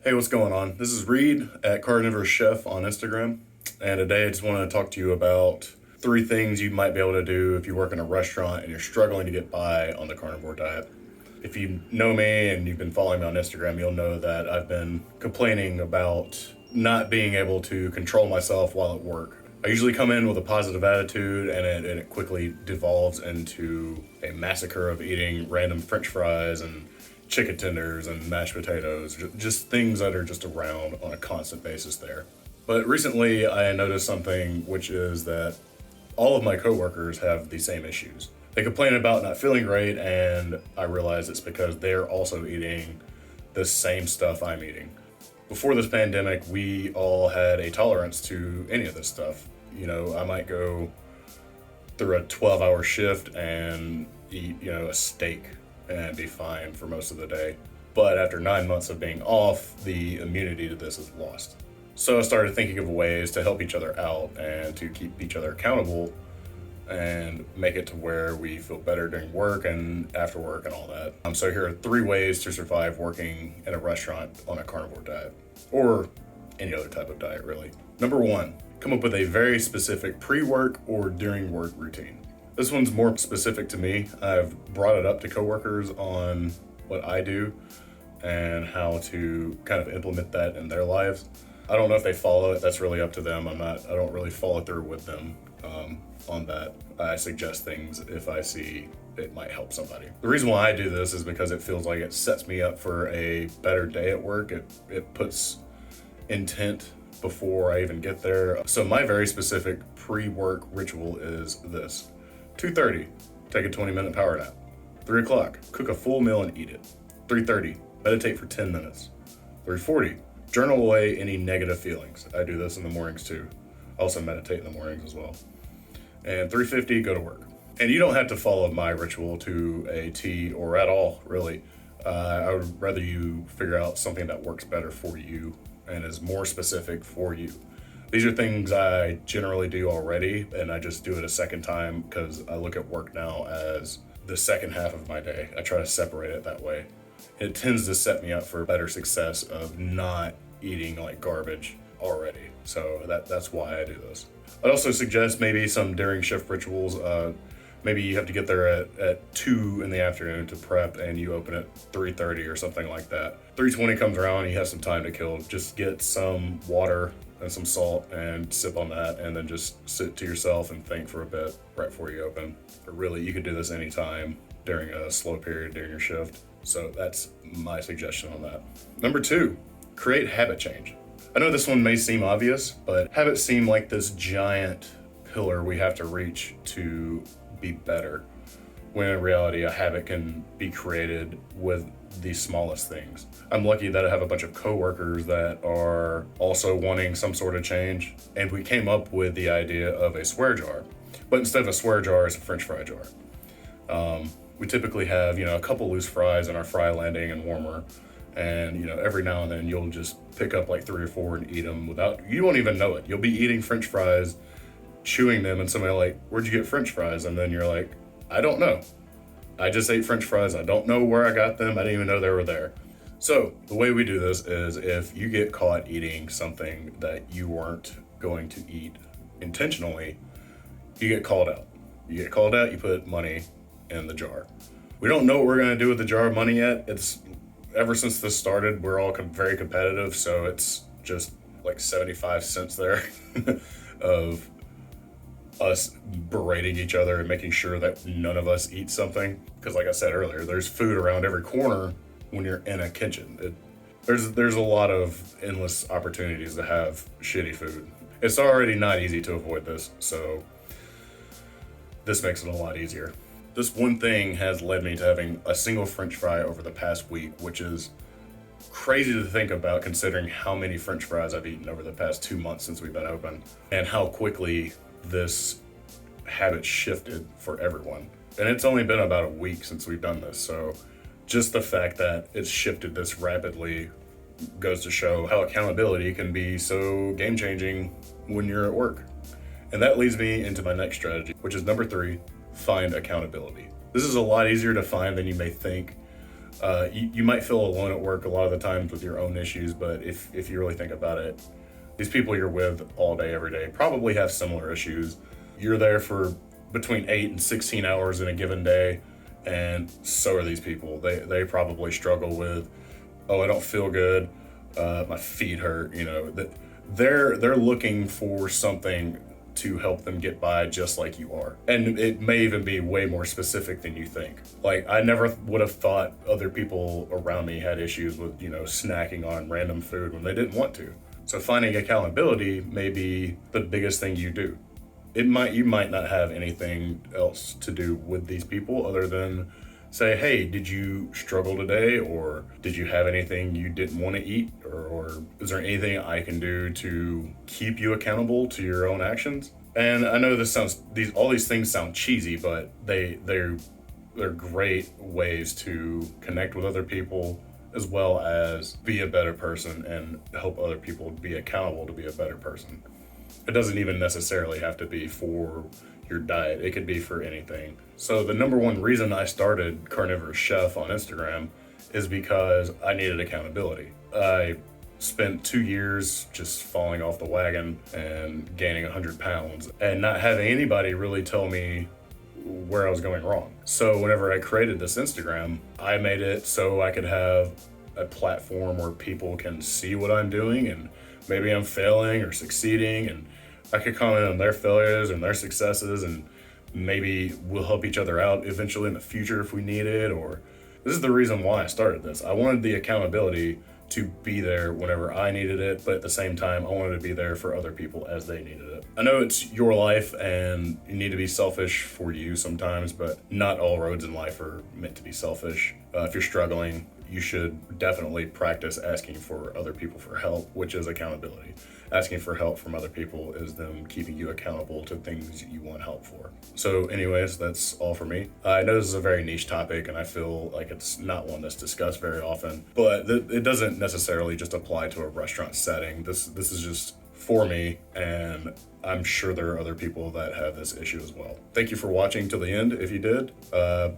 Hey, what's going on? This is Reed at Carnivore Chef on Instagram, and today I just want to talk to you about 3 things you might be able to do if you work in a restaurant and you're struggling to get by on the carnivore diet. If you know me and you've been following me on Instagram, you'll know that I've been complaining about not being able to control myself while at work. I usually come in with a positive attitude, and it quickly devolves into a massacre of eating random French fries and chicken tenders and mashed potatoes, just things that are just around on a constant basis there. But recently I noticed something, which is that all of my coworkers have the same issues. They complain about not feeling great, and I realize it's because they're also eating the same stuff I'm eating. Before this pandemic, we all had a tolerance to any of this stuff. I might go through a 12-hour shift and eat, a steak and be fine for most of the day. But after 9 months of being off, the immunity to this is lost. So I started thinking of ways to help each other out and to keep each other accountable and make it to where we feel better during work and after work and all that. So here are 3 ways to survive working in a restaurant on a carnivore diet, or any other type of diet really. Number 1, come up with a very specific pre-work or during work routine. This one's more specific to me. I've brought it up to coworkers on what I do and how to kind of implement that in their lives. I don't know if they follow it. That's really up to them. I don't really follow through with them on that. I suggest things if I see it might help somebody. The reason why I do this is because it feels like it sets me up for a better day at work. It puts intent before I even get there. So my very specific pre-work ritual is this. 2:30, take a 20-minute power nap. 3 o'clock, cook a full meal and eat it. 3:30, meditate for 10 minutes. 3:40, journal away any negative feelings. I do this in the mornings too. I also meditate in the mornings as well. And 3:50, go to work. And you don't have to follow my ritual to a T or at all, really. I would rather you figure out something that works better for you and is more specific for you. These are things I generally do already, and I just do it a second time because I look at work now as the second half of my day. I try to separate it that way. It tends to set me up for better success of not eating like garbage already. So that's why I do this. I'd also suggest maybe some during shift rituals. Maybe you have to get there at 2 in the afternoon to prep, and you open at 3:30 or something like that. 3:20 comes around and you have some time to kill. Just get some water and some salt and sip on that, and then just sit to yourself and think for a bit right before you open. But really, you could do this anytime during a slow period during your shift. So that's my suggestion on that. Number 2, create habit change. I know this one may seem obvious, but habits seem like this giant pillar we have to reach to be better, when in reality a habit can be created with the smallest things. I'm lucky that I have a bunch of coworkers that are also wanting some sort of change, and we came up with the idea of a swear jar. But instead of a swear jar, it's a French fry jar. We typically have, a couple loose fries in our fry landing and warmer, and every now and then you'll just pick up like 3 or 4 and eat them you won't even know it. You'll be eating French fries, chewing them, and somebody like, "Where'd you get French fries?" And then you're like, "I don't know. I just ate French fries. I don't know where I got them. I didn't even know they were there." So the way we do this is if you get caught eating something that you weren't going to eat intentionally, you get called out. You get called out, you put money in the jar. We don't know what we're going to do with the jar of money yet. It's ever since this started, we're all very competitive, so it's just like 75 cents there of us berating each other and making sure that none of us eat something. Because like I said earlier, there's food around every corner when you're in a kitchen. There's a lot of endless opportunities to have shitty food. It's already not easy to avoid this, so this makes it a lot easier. This one thing has led me to having a single French fry over the past week, which is crazy to think about considering how many French fries I've eaten over the past 2 months since we've been open, and how quickly this habit shifted for everyone. And it's only been about a week since we've done this, so just the fact that it's shifted this rapidly goes to show how accountability can be so game-changing when you're at work. And that leads me into my next strategy, which is number 3, find accountability. This is a lot easier to find than you may think. You might feel alone at work a lot of the times with your own issues, but if you really think about it, these people you're with all day, every day probably have similar issues. You're there for between 8 and 16 hours in a given day, and so are these people. They probably struggle with, oh, I don't feel good, my feet hurt. That they're looking for something to help them get by just like you are. And it may even be way more specific than you think. Like, I never would have thought other people around me had issues with, snacking on random food when they didn't want to. So finding accountability may be the biggest thing you do. You might not have anything else to do with these people other than say, hey, did you struggle today? Or did you have anything you didn't want to eat? Or is there anything I can do to keep you accountable to your own actions? And I know all these things sound cheesy, but they're great ways to connect with other people, as well as be a better person and help other people be accountable to be a better person. It doesn't even necessarily have to be for your diet. It could be for anything. So the number one reason I started Carnivore Chef on Instagram is because I needed accountability. I spent 2 years just falling off the wagon and gaining 100 pounds and not having anybody really tell me where I was going wrong. So whenever I created this Instagram, I made it so I could have a platform where people can see what I'm doing, and maybe I'm failing or succeeding, and I could comment on their failures and their successes, and maybe we'll help each other out eventually in the future if we need it. Or this is the reason why I started this. I wanted the accountability to be there whenever I needed it, but at the same time, I wanted to be there for other people as they needed it. I know it's your life and you need to be selfish for you sometimes, but not all roads in life are meant to be selfish. If you're struggling, you should definitely practice asking for other people for help, which is accountability. Asking for help from other people is them keeping you accountable to things you want help for. So anyways, that's all for me. I know this is a very niche topic and I feel like it's not one that's discussed very often, but it doesn't necessarily just apply to a restaurant setting. This is just for me, and I'm sure there are other people that have this issue as well. Thank you for watching till the end. If you did,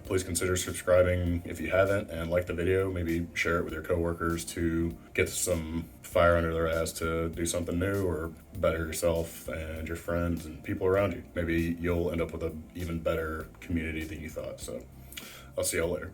please consider subscribing if you haven't, and like the video. Maybe share it with your coworkers to get some fire under their ass to do something new or better yourself and your friends and people around you. Maybe you'll end up with an even better community than you thought. So I'll see y'all later.